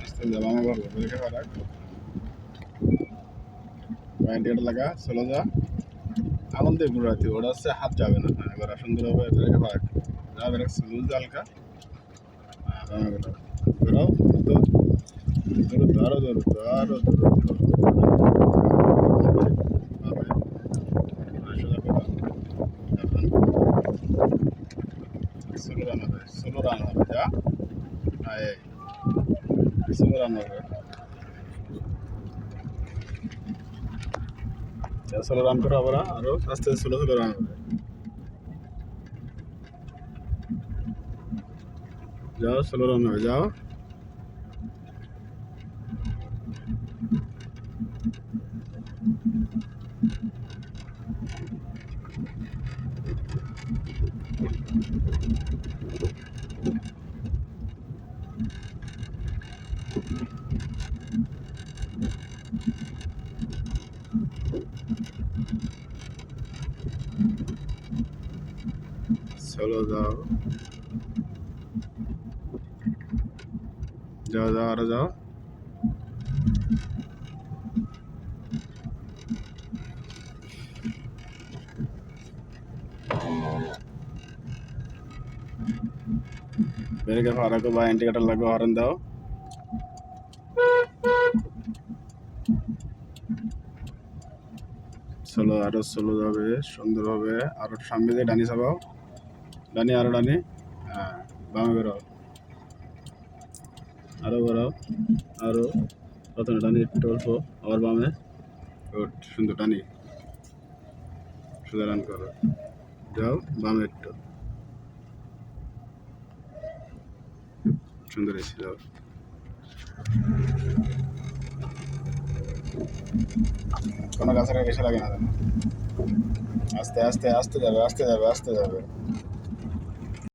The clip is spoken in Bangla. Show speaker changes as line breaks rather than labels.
আস্তে যা, বামে করবো, ব্রেকে পা রাখ, ইন্ডিকেটর লাগা, চলে যা, আনন্দে ঘুরাতে, ওটা হচ্ছে হাত যাবে না। হ্যাঁ, এবার সুন্দরভাবে ব্রেকে পা রাখ, যা ব্রেক লুজ যা হালকা, বামে বেরো, বেরো, তো দ্রুত, আরো দ্রুত, আরো দ্রুত, বামে, সোজা করো, এখন স্লো রান হবে, যা, এই স্লো রান হবে, স্লো রান করো আবার, আরো আস্তে স্লো স্লো রান হবে, যাও স্লো রান হবে, যাও, স্লো যাও, যাও যাও, আরো যাও, ব্রেকে পা রাখো বা ইন্ডিকেটর লাগো, হর্ন দাও, স্লো, আরো স্লো যাবে, সুন্দর হবে, আরো সামনে দিয়ে ডানি চাপাও, ডানি আরো ডানি, হ্যাঁ, বামে বেরো, আরো বেরো, আরো, প্রথমে ডানি একটু অল্প, আবার বামে, গুড, সুন্দর ডানি, সোজা রান করো, যাও বামে একটু, সুন্দর এসে যাও, কোনো গাছের বেশি লাগে না, আস্তে আস্তে আস্তে যাবে, আস্তে যাবে, আস্তে যাবে।